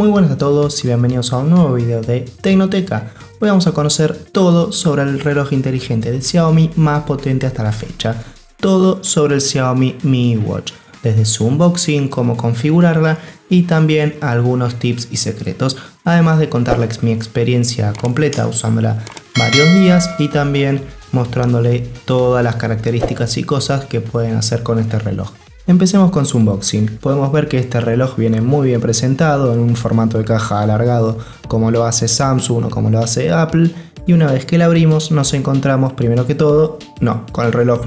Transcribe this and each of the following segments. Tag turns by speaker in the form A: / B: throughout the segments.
A: Muy buenas a todos y bienvenidos a un nuevo video de Tecnoteca. Hoy vamos a conocer todo sobre el reloj inteligente de Xiaomi más potente hasta la fecha. Todo sobre el Xiaomi Mi Watch, desde su unboxing, cómo configurarla y también algunos tips y secretos. Además de contarles mi experiencia completa usándola varios días y también mostrándole todas las características y cosas que pueden hacer con este reloj. Empecemos con su unboxing. Podemos ver que este reloj viene muy bien presentado en un formato de caja alargado como lo hace Samsung o como lo hace Apple, y una vez que la abrimos nos encontramos primero que todo, con el reloj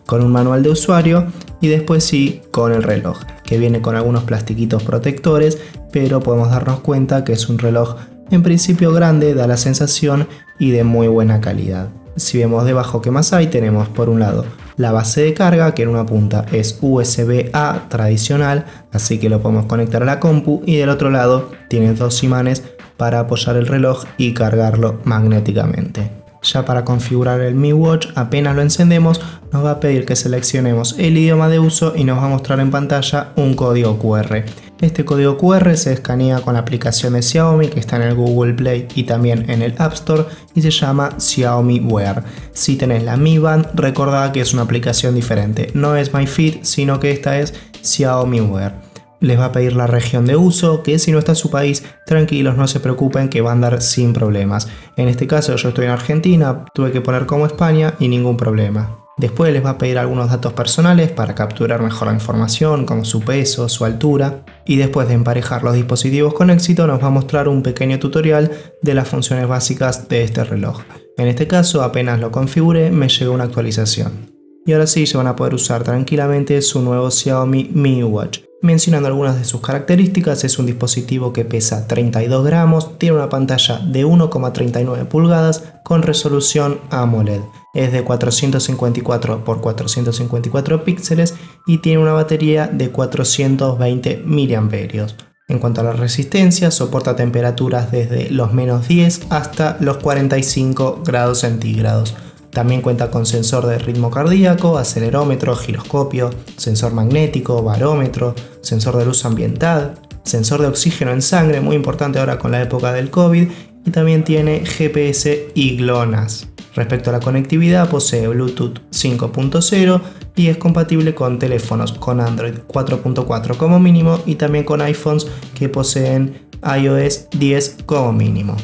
A: con un manual de usuario y después sí con el reloj, que viene con algunos plastiquitos protectores, pero podemos darnos cuenta que es un reloj en principio grande, da la sensación, y de muy buena calidad. Si vemos debajo qué más hay, tenemos por un lado la base de carga, que en una punta es USB-A tradicional, así que lo podemos conectar a la compu, y del otro lado tiene dos imanes para apoyar el reloj y cargarlo magnéticamente. Ya para configurar el Mi Watch, apenas lo encendemos, nos va a pedir que seleccionemos el idioma de uso y nos va a mostrar en pantalla un código QR. Este código QR se escanea con la aplicación de Xiaomi que está en el Google Play y también en el App Store y se llama Xiaomi Wear. Si tenés la Mi Band, recordá que es una aplicación diferente, no es MyFit, sino que esta es Xiaomi Wear. Les va a pedir la región de uso, que si no está en su país, tranquilos, no se preocupen, que va a andar sin problemas. En este caso yo estoy en Argentina, tuve que poner como España y ningún problema. Después les va a pedir algunos datos personales para capturar mejor la información, como su peso, su altura. Y después de emparejar los dispositivos con éxito, nos va a mostrar un pequeño tutorial de las funciones básicas de este reloj. En este caso, apenas lo configuré, me llegó una actualización. Y ahora sí, se van a poder usar tranquilamente su nuevo Xiaomi Mi Watch. Mencionando algunas de sus características, es un dispositivo que pesa 32 gramos, tiene una pantalla de 1,39 pulgadas con resolución AMOLED, es de 454 x 454 píxeles y tiene una batería de 420 mAh. En cuanto a la resistencia, soporta temperaturas desde los -10 hasta los 45 grados centígrados. También cuenta con sensor de ritmo cardíaco, acelerómetro, giroscopio, sensor magnético, barómetro, sensor de luz ambiental, sensor de oxígeno en sangre, muy importante ahora con la época del COVID, y también tiene GPS y GLONASS. Respecto a la conectividad, posee Bluetooth 5.0 y es compatible con teléfonos con Android 4.4 como mínimo y también con iPhones que poseen iOS 10 como mínimo.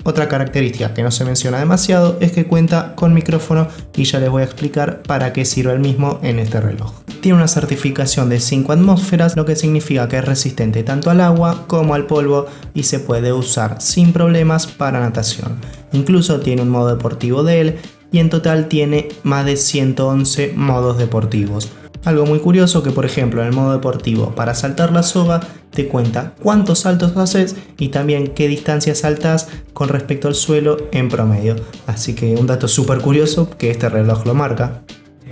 A: Otra característica que no se menciona demasiado es que cuenta con micrófono y ya les voy a explicar para qué sirve el mismo en este reloj. Tiene una certificación de 5 atmósferas, lo que significa que es resistente tanto al agua como al polvo y se puede usar sin problemas para natación. Incluso tiene un modo deportivo de él y en total tiene más de 111 modos deportivos. Algo muy curioso que, por ejemplo, en el modo deportivo, para saltar la soga, te cuenta cuántos saltos haces y también qué distancia saltas con respecto al suelo en promedio. Así que un dato súper curioso que este reloj lo marca.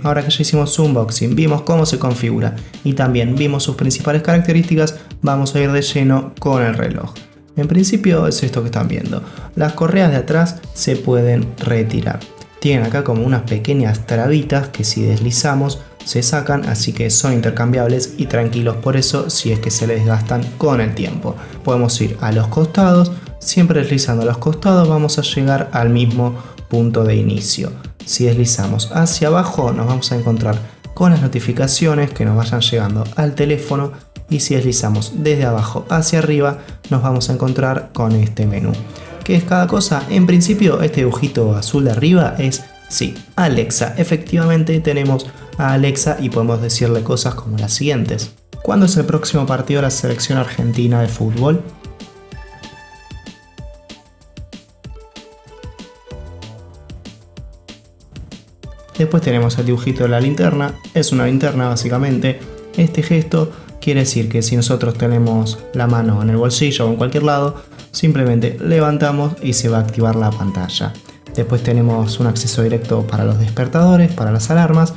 A: Ahora que ya hicimos su unboxing, vimos cómo se configura y también vimos sus principales características, vamos a ir de lleno con el reloj. En principio es esto que están viendo. Las correas de atrás se pueden retirar. Tienen acá como unas pequeñas trabitas que si deslizamos se sacan, así que son intercambiables y tranquilos por eso si es que se les desgastan con el tiempo. Podemos ir a los costados, siempre deslizando a los costados vamos a llegar al mismo punto de inicio. Si deslizamos hacia abajo nos vamos a encontrar con las notificaciones que nos vayan llegando al teléfono y si deslizamos desde abajo hacia arriba nos vamos a encontrar con este menú. ¿Qué es cada cosa? En principio este dibujito azul de arriba es Alexa. Efectivamente tenemos a Alexa y podemos decirle cosas como las siguientes. ¿Cuándo es el próximo partido de la selección argentina de fútbol? Después tenemos el dibujito de la linterna. Es una linterna básicamente. Este gesto quiere decir que si nosotros tenemos la mano en el bolsillo o en cualquier lado, simplemente levantamos y se va a activar la pantalla. Después tenemos un acceso directo para los despertadores, para las alarmas,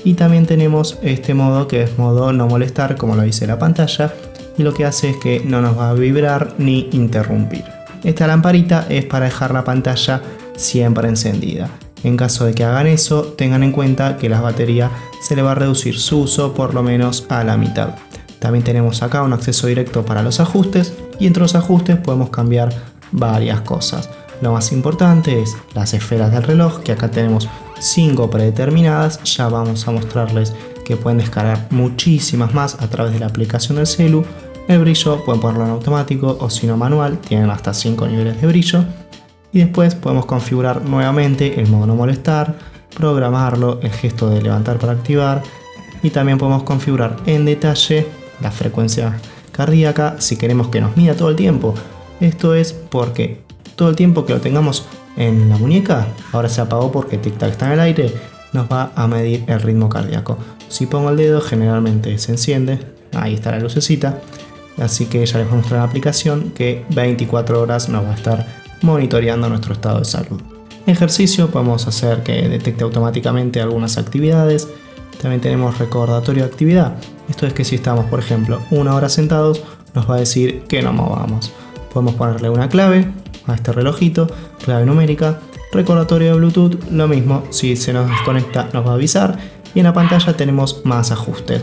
A: y también tenemos este modo que es modo no molestar, como lo dice la pantalla, y lo que hace es que no nos va a vibrar ni interrumpir. Esta lamparita es para dejar la pantalla siempre encendida. En caso de que hagan eso, tengan en cuenta que la batería se le va a reducir su uso por lo menos a la mitad. También tenemos acá un acceso directo para los ajustes y entre los ajustes podemos cambiar varias cosas. Lo más importante es las esferas del reloj, que acá tenemos 5 predeterminadas. Ya vamos a mostrarles que pueden descargar muchísimas más a través de la aplicación del celu. El brillo pueden ponerlo en automático o si no manual, tienen hasta 5 niveles de brillo. Y después podemos configurar nuevamente el modo no molestar, programarlo, el gesto de levantar para activar, y también podemos configurar en detalle la frecuencia cardíaca si queremos que nos mida todo el tiempo. Esto es porque todo el tiempo que lo tengamos en la muñeca, ahora se apagó porque tic-tac está en el aire, nos va a medir el ritmo cardíaco. Si pongo el dedo generalmente se enciende, ahí está la lucecita, así que ya les voy a mostrar en la aplicación que 24 horas nos va a estar monitoreando nuestro estado de salud. Ejercicio, podemos hacer que detecte automáticamente algunas actividades. También tenemos recordatorio de actividad. Esto es que si estamos, por ejemplo, 1 hora sentados, nos va a decir que nos movamos. Podemos ponerle una clave a este relojito, clave numérica. Recordatorio de Bluetooth, lo mismo, si se nos desconecta nos va a avisar. Y en la pantalla tenemos más ajustes.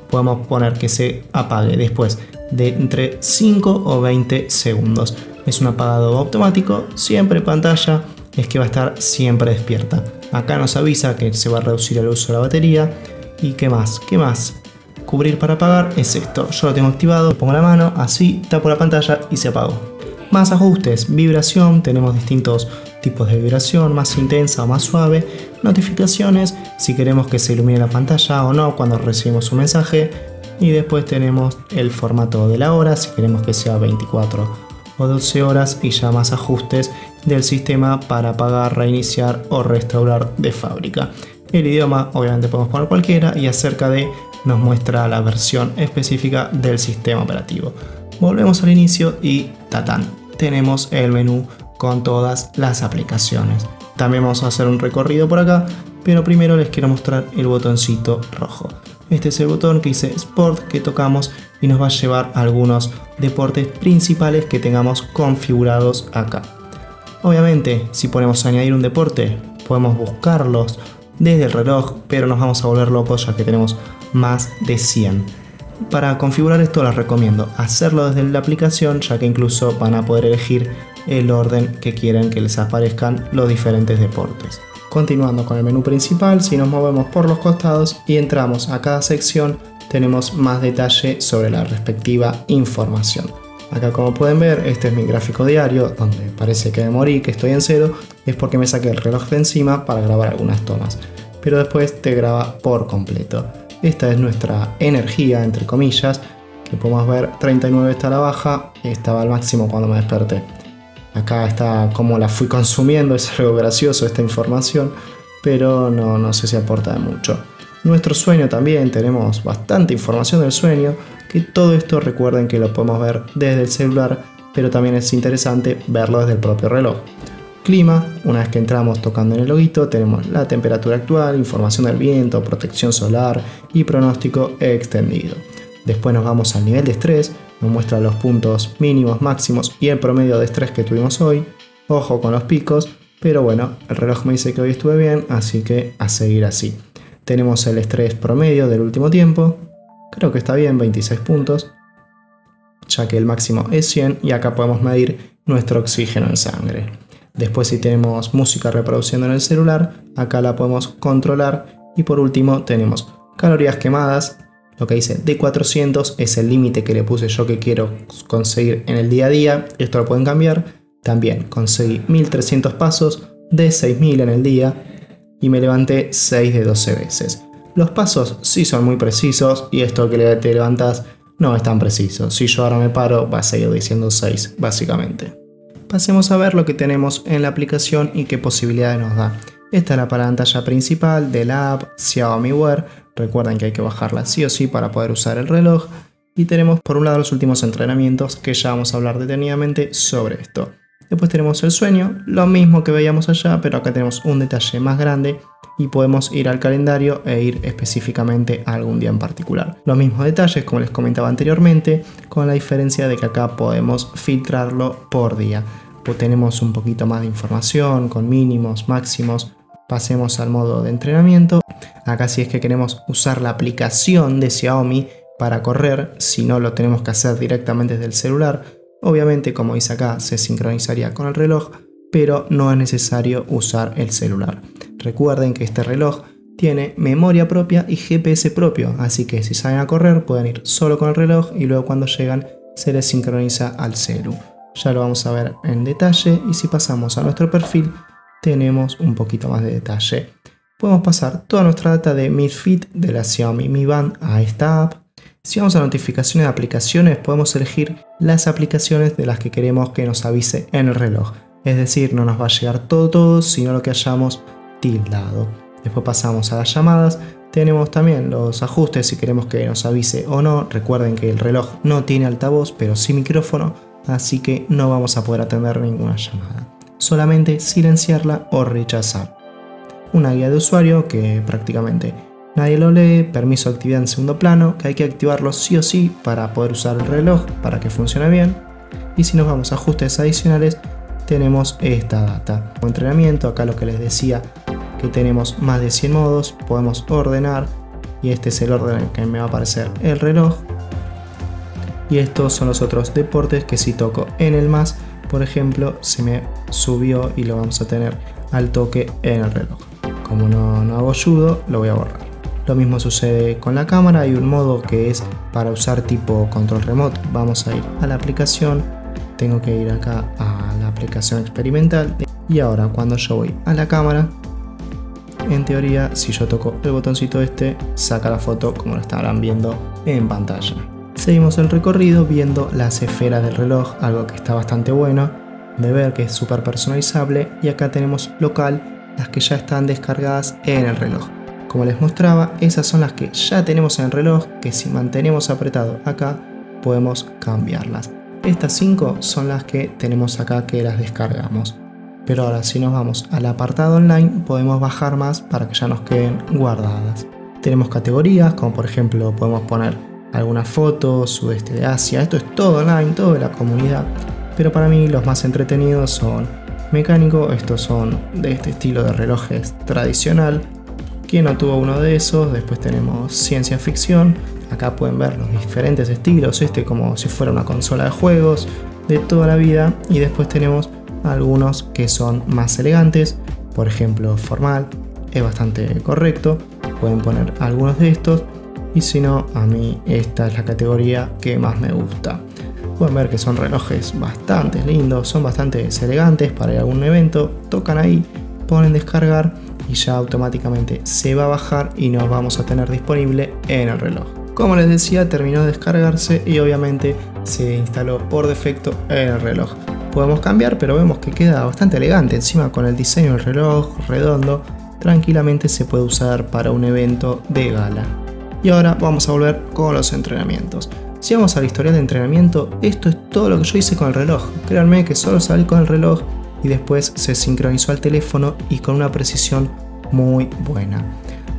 A: Podemos poner que se apague después de entre 5 o 20 segundos. Es un apagado automático, siempre pantalla, es que va a estar siempre despierta. Acá nos avisa que se va a reducir el uso de la batería. ¿Y qué más? ¿Qué más? Cubrir para apagar es esto. Yo lo tengo activado, pongo la mano, así tapo la pantalla y se apagó. Más ajustes, vibración, tenemos distintos tipos de vibración, más intensa o más suave. Notificaciones, si queremos que se ilumine la pantalla o no cuando recibimos un mensaje. Y después tenemos el formato de la hora, si queremos que sea 24 o 12 horas, y ya más ajustes del sistema para apagar, reiniciar o restaurar de fábrica. El idioma obviamente podemos poner cualquiera, y acerca de nos muestra la versión específica del sistema operativo. Volvemos al inicio y ¡tatán! Tenemos el menú con todas las aplicaciones. También vamos a hacer un recorrido por acá, pero primero les quiero mostrar el botoncito rojo. Este es el botón que dice Sport, que tocamos y nos va a llevar a algunos deportes principales que tengamos configurados acá. Obviamente, si ponemos añadir un deporte, podemos buscarlos desde el reloj, pero nos vamos a volver locos ya que tenemos más de 100. Para configurar esto les recomiendo hacerlo desde la aplicación, ya que incluso van a poder elegir el orden que quieren que les aparezcan los diferentes deportes. Continuando con el menú principal, si nos movemos por los costados y entramos a cada sección, tenemos más detalle sobre la respectiva información. Acá, como pueden ver, este es mi gráfico diario, donde parece que me morí, que estoy en cero, es porque me saqué el reloj de encima para grabar algunas tomas, pero después te graba por completo. Esta es nuestra energía, entre comillas, que podemos ver 39 está a la baja, estaba al máximo cuando me desperté. Acá está cómo la fui consumiendo, es algo gracioso esta información, pero no sé si aporta de mucho. Nuestro sueño también, tenemos bastante información del sueño, que todo esto recuerden que lo podemos ver desde el celular, pero también es interesante verlo desde el propio reloj. Clima, una vez que entramos tocando en el loguito, tenemos la temperatura actual, información del viento, protección solar y pronóstico extendido. Después nos vamos al nivel de estrés, nos muestra los puntos mínimos, máximos y el promedio de estrés que tuvimos hoy. Ojo con los picos, pero bueno, el reloj me dice que hoy estuve bien, así que a seguir así. Tenemos el estrés promedio del último tiempo, creo que está bien, 26 puntos, ya que el máximo es 100, y acá podemos medir nuestro oxígeno en sangre. Después, si tenemos música reproduciendo en el celular, acá la podemos controlar. Y por último tenemos calorías quemadas. Lo que dice de 400 es el límite que le puse yo que quiero conseguir en el día a día. Esto lo pueden cambiar. También conseguí 1300 pasos de 6000 en el día y me levanté 6 de 12 veces. Los pasos sí son muy precisos, y esto que te levantas no es tan preciso. Si yo ahora me paro, va a seguir diciendo 6 básicamente. Pasemos a ver lo que tenemos en la aplicación y qué posibilidades nos da. Esta es la pantalla principal de la app Xiaomi Wear. Recuerden que hay que bajarla sí o sí para poder usar el reloj. Y tenemos por un lado los últimos entrenamientos, que ya vamos a hablar detenidamente sobre esto. Después tenemos el sueño, lo mismo que veíamos allá, pero acá tenemos un detalle más grande y podemos ir al calendario e ir específicamente a algún día en particular. Los mismos detalles como les comentaba anteriormente, con la diferencia de que acá podemos filtrarlo por día. Pues tenemos un poquito más de información con mínimos, máximos. Pasemos al modo de entrenamiento. Acá, si es que queremos usar la aplicación de Xiaomi para correr, si no lo tenemos que hacer directamente desde el celular, Obviamente, como dice acá, se sincronizaría con el reloj, pero no es necesario usar el celular. Recuerden que este reloj tiene memoria propia y GPS propio, así que si salen a correr pueden ir solo con el reloj y luego cuando llegan se les sincroniza al celu. Ya lo vamos a ver en detalle y si pasamos a nuestro perfil tenemos un poquito más de detalle. Podemos pasar toda nuestra data de Mi Fit de la Xiaomi Mi Band a esta app. Si vamos a notificaciones de aplicaciones podemos elegir las aplicaciones de las que queremos que nos avise en el reloj. Es decir, no nos va a llegar todo, sino lo que hayamos tildado. Después pasamos a las llamadas. Tenemos también los ajustes si queremos que nos avise o no. Recuerden que el reloj no tiene altavoz, pero sí micrófono, así que no vamos a poder atender ninguna llamada. Solamente silenciarla o rechazar. Una guía de usuario que prácticamente nadie lo lee. Permiso de actividad en segundo plano, que hay que activarlo sí o sí para poder usar el reloj para que funcione bien. Y si nos vamos a ajustes adicionales, tenemos esta data. Como entrenamiento, acá lo que les decía, que tenemos más de 100 modos, podemos ordenar y este es el orden en el que me va a aparecer el reloj. Y estos son los otros deportes que si toco en el más, por ejemplo, se me subió y lo vamos a tener al toque en el reloj. Como no hago judo, lo voy a borrar. Lo mismo sucede con la cámara, hay un modo que es para usar tipo control remoto. Vamos a ir a la aplicación, tengo que ir acá a la aplicación experimental y ahora cuando yo voy a la cámara, en teoría si yo toco el botoncito este, saca la foto como lo estarán viendo en pantalla. Seguimos el recorrido viendo las esferas del reloj, algo que está bastante bueno de ver, que es súper personalizable, y acá tenemos local, las que ya están descargadas en el reloj. Como les mostraba, esas son las que ya tenemos en el reloj, que si mantenemos apretado acá podemos cambiarlas. Estas 5 son las que tenemos acá que las descargamos. Pero ahora si nos vamos al apartado online podemos bajar más para que ya nos queden guardadas. Tenemos categorías, como por ejemplo podemos poner algunas fotos, sudeste de Asia. Esto es todo online, todo de la comunidad. Pero para mí los más entretenidos son mecánico, estos son de este estilo de relojes tradicional. ¿Quién no tuvo uno de esos? Después tenemos ciencia ficción. Acá pueden ver los diferentes estilos, este como si fuera una consola de juegos de toda la vida. Y después tenemos algunos que son más elegantes, por ejemplo formal, es bastante correcto. Pueden poner algunos de estos y si no, a mí esta es la categoría que más me gusta. Pueden ver que son relojes bastante lindos, son bastante elegantes para ir a algún evento. Tocan ahí, ponen descargar y ya automáticamente se va a bajar y nos vamos a tener disponible en el reloj. Como les decía, terminó de descargarse y obviamente se instaló por defecto en el reloj. Podemos cambiar, pero vemos que queda bastante elegante. Encima con el diseño del reloj redondo, tranquilamente se puede usar para un evento de gala. Y ahora vamos a volver con los entrenamientos. Si vamos al historial de entrenamiento, esto es todo lo que yo hice con el reloj. Créanme que solo salí con el reloj y después se sincronizó al teléfono y con una precisión muy buena.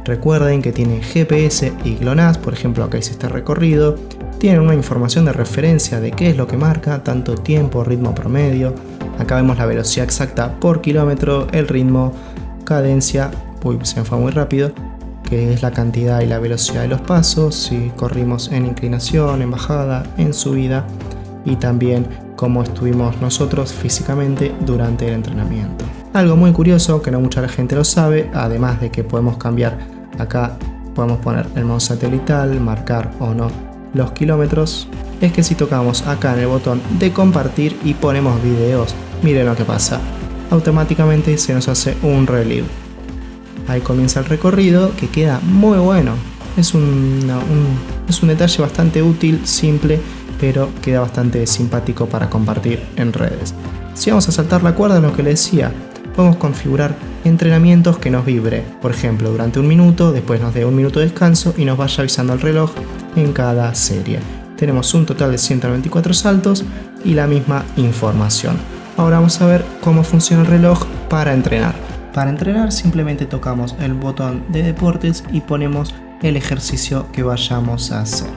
A: Recuerden que tiene GPS y GLONASS, por ejemplo acá hice este recorrido. Tienen una información de referencia de qué es lo que marca, tanto tiempo, ritmo promedio. Acá vemos la velocidad exacta por kilómetro, el ritmo, cadencia, uy, se me fue muy rápido, que es la cantidad y la velocidad de los pasos, si corrimos en inclinación, en bajada, en subida, y también cómo estuvimos nosotros físicamente durante el entrenamiento. Algo muy curioso que no mucha gente lo sabe, además de que podemos cambiar, acá podemos poner el modo satelital, marcar o no los kilómetros, es que si tocamos acá en el botón de compartir y ponemos videos, miren lo que pasa, automáticamente se nos hace un release. Ahí comienza el recorrido que queda muy bueno, es un detalle bastante útil, simple, pero queda bastante simpático para compartir en redes. Si vamos a saltar la cuerda, lo que les decía, podemos configurar entrenamientos que nos vibre, por ejemplo durante un minuto, después nos dé un minuto de descanso y nos vaya avisando el reloj en cada serie. Tenemos un total de 194 saltos y la misma información. Ahora vamos a ver cómo funciona el reloj para entrenar. Para entrenar simplemente tocamos el botón de deportes y ponemos el ejercicio que vayamos a hacer.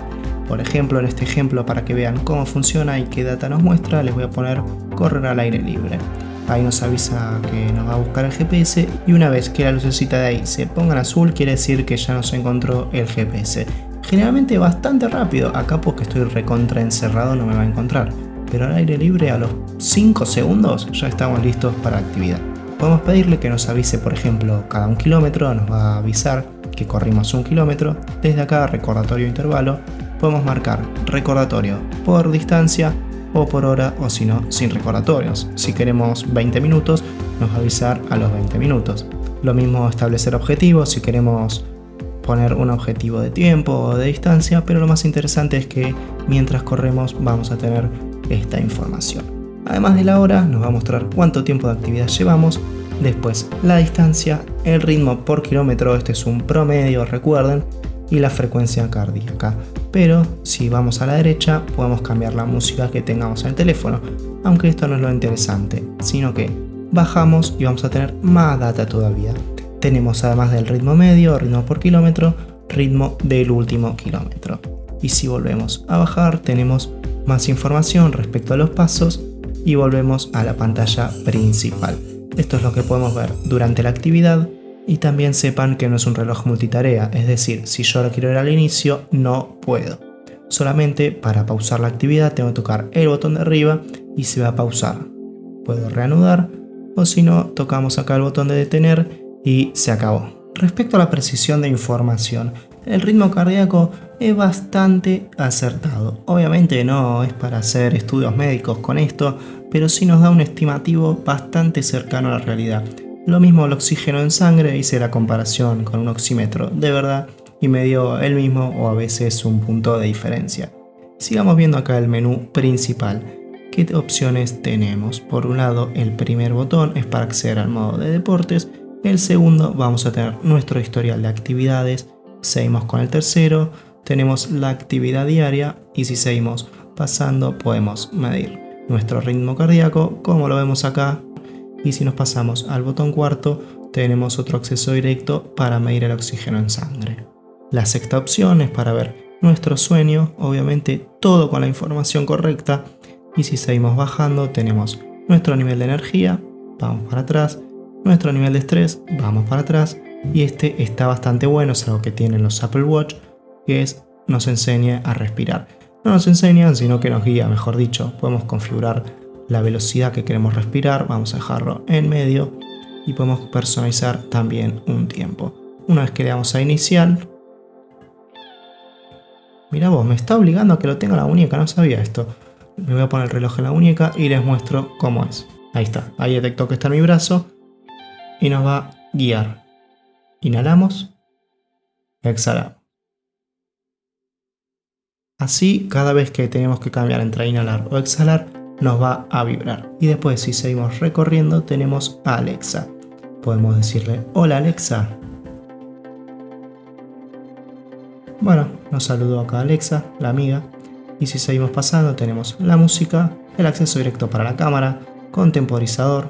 A: Por ejemplo, en este ejemplo, para que vean cómo funciona y qué data nos muestra, les voy a poner correr al aire libre. Ahí nos avisa que nos va a buscar el GPS y una vez que la lucecita de ahí se ponga en azul quiere decir que ya nos encontró el GPS. Generalmente bastante rápido, acá porque estoy recontra encerrado no me va a encontrar. pero al aire libre a los 5 segundos ya estamos listos para la actividad. Podemos pedirle que nos avise, por ejemplo, cada 1 kilómetro, nos va a avisar que corrimos 1 kilómetro. Desde acá, recordatorio intervalo, podemos marcar recordatorio por distancia o por hora, o si no, sin recordatorios. Si queremos 20 minutos, nos va a avisar a los 20 minutos. Lo mismo establecer objetivos, si queremos poner un objetivo de tiempo o de distancia, pero lo más interesante es que mientras corremos vamos a tener esta información. Además de la hora, nos va a mostrar cuánto tiempo de actividad llevamos, después la distancia, el ritmo por kilómetro, este es un promedio, recuerden, y la frecuencia cardíaca. Pero si vamos a la derecha, podemos cambiar la música que tengamos en el teléfono, aunque esto no es lo interesante, sino que bajamos y vamos a tener más data todavía. Tenemos, además del ritmo medio, ritmo por kilómetro, ritmo del último kilómetro. Y si volvemos a bajar, tenemos más información respecto a los pasos y volvemos a la pantalla principal. Esto es lo que podemos ver durante la actividad. Y también sepan que no es un reloj multitarea, es decir, si yo lo quiero ver al inicio, no puedo. Solamente para pausar la actividad tengo que tocar el botón de arriba y se va a pausar. Puedo reanudar, o si no, tocamos acá el botón de detener y se acabó. Respecto a la precisión de información, el ritmo cardíaco es bastante acertado. Obviamente no es para hacer estudios médicos con esto, pero sí nos da un estimativo bastante cercano a la realidad. Lo mismo el oxígeno en sangre, hice la comparación con un oxímetro de verdad y me dio el mismo o a veces un punto de diferencia. Sigamos viendo acá el menú principal. ¿Qué opciones tenemos? Por un lado, el primer botón es para acceder al modo de deportes. El segundo, vamos a tener nuestro historial de actividades. Seguimos con el tercero, tenemos la actividad diaria y si seguimos pasando podemos medir nuestro ritmo cardíaco, como lo vemos acá. Y si nos pasamos al botón cuarto, tenemos otro acceso directo para medir el oxígeno en sangre. La sexta opción es para ver nuestro sueño, obviamente todo con la información correcta. Y si seguimos bajando, tenemos nuestro nivel de energía, vamos para atrás, nuestro nivel de estrés, vamos para atrás. Y este está bastante bueno, es algo que tienen los Apple Watch, que es nos enseña a respirar. No nos enseñan, sino que nos guía, mejor dicho. Podemos configurar la velocidad que queremos respirar, vamos a dejarlo en medio y podemos personalizar también un tiempo. Una vez que le damos a iniciar, mira vos, me está obligando a que lo tenga en la muñeca, no sabía esto. Me voy a poner el reloj en la muñeca y les muestro cómo es. Ahí está, ahí detectó que está en mi brazo y nos va a guiar. Inhalamos, exhalamos. Así, cada vez que tenemos que cambiar entre inhalar o exhalar, nos va a vibrar. Y después, si seguimos recorriendo, tenemos a Alexa. Podemos decirle, hola Alexa. Bueno, nos saludó acá Alexa, la amiga. Y si seguimos pasando, tenemos la música, el acceso directo para la cámara, con temporizador.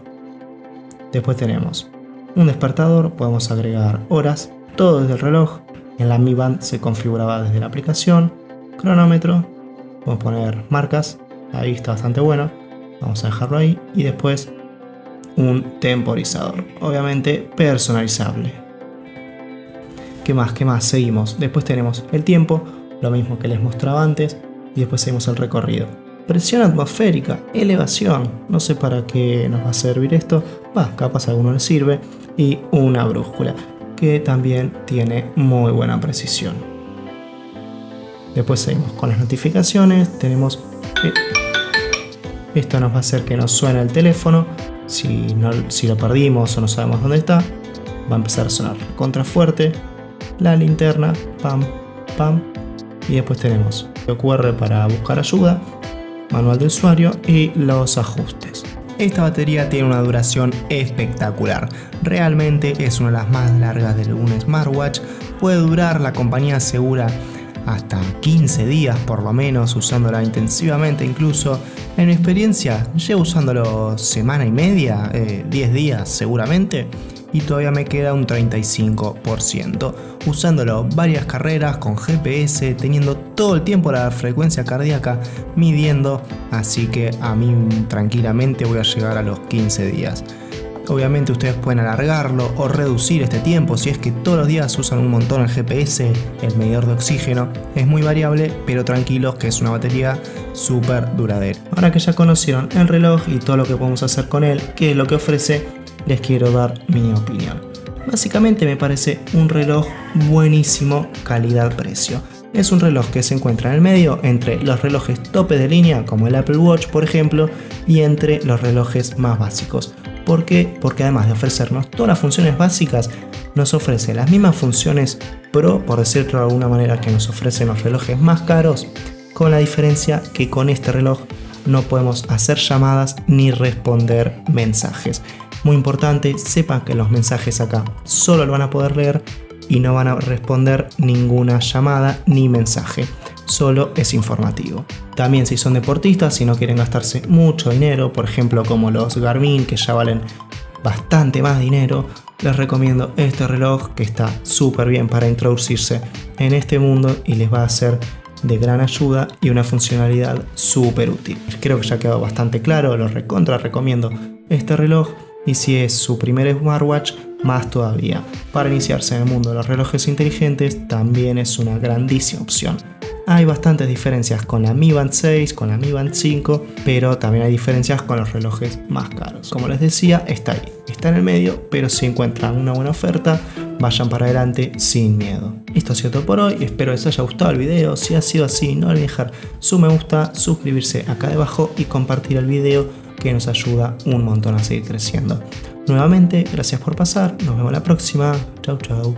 A: Después tenemos un despertador, podemos agregar horas, todo desde el reloj. En la Mi Band se configuraba desde la aplicación. Cronómetro, podemos poner marcas. Ahí está bastante bueno, vamos a dejarlo ahí. Y después un temporizador, obviamente personalizable. ¿Qué más? ¿Qué más? Seguimos. Después tenemos el tiempo, lo mismo que les mostraba antes. Y después seguimos el recorrido. Presión atmosférica, elevación, no sé para qué nos va a servir esto. Capaz a alguno le sirve. Y una brújula, que también tiene muy buena precisión. Después seguimos con las notificaciones. Tenemos esto nos va a hacer que nos suene el teléfono. Si lo perdimos o no sabemos dónde está, va a empezar a sonar contra fuerte. La linterna, pam, pam. Y después tenemos el QR para buscar ayuda, manual de usuario y los ajustes. Esta batería tiene una duración espectacular. Realmente es una de las más largas de un smartwatch. Puede durar, la compañía asegura, hasta 15 días por lo menos, usándola intensivamente. Incluso en mi experiencia llevo usándolo semana y media, 10 días seguramente, y todavía me queda un 35%, usándolo varias carreras con GPS, teniendo todo el tiempo la frecuencia cardíaca midiendo, así que a mí tranquilamente voy a llegar a los 15 días. Obviamente ustedes pueden alargarlo o reducir este tiempo si es que todos los días usan un montón el GPS, el medidor de oxígeno. Es muy variable, pero tranquilos que es una batería súper duradera. Ahora que ya conocieron el reloj y todo lo que podemos hacer con él, qué es lo que ofrece, les quiero dar mi opinión. Básicamente me parece un reloj buenísimo calidad-precio. Es un reloj que se encuentra en el medio entre los relojes tope de línea como el Apple Watch por ejemplo y entre los relojes más básicos. ¿Por qué? Porque además de ofrecernos todas las funciones básicas, nos ofrece las mismas funciones pro, por decirlo de alguna manera, que nos ofrecen los relojes más caros, con la diferencia que con este reloj no podemos hacer llamadas ni responder mensajes. Muy importante, sepan que los mensajes acá solo lo van a poder leer y no van a responder ninguna llamada ni mensaje, solo es informativo. También si son deportistas y no quieren gastarse mucho dinero, por ejemplo como los Garmin que ya valen bastante más dinero, les recomiendo este reloj que está súper bien para introducirse en este mundo y les va a ser de gran ayuda y una funcionalidad súper útil. Creo que ya ha quedado bastante claro, lo recontra recomiendo este reloj y si es su primer smartwatch, más todavía. Para iniciarse en el mundo de los relojes inteligentes también es una grandísima opción. Hay bastantes diferencias con la Mi Band 6, con la Mi Band 5, pero también hay diferencias con los relojes más caros. Como les decía, está ahí, está en el medio, pero si encuentran una buena oferta, vayan para adelante sin miedo. Esto ha sido todo por hoy, espero les haya gustado el video. Si ha sido así, no olviden dejar su me gusta, suscribirse acá debajo y compartir el video que nos ayuda un montón a seguir creciendo. Nuevamente, gracias por pasar, nos vemos la próxima, chau chau.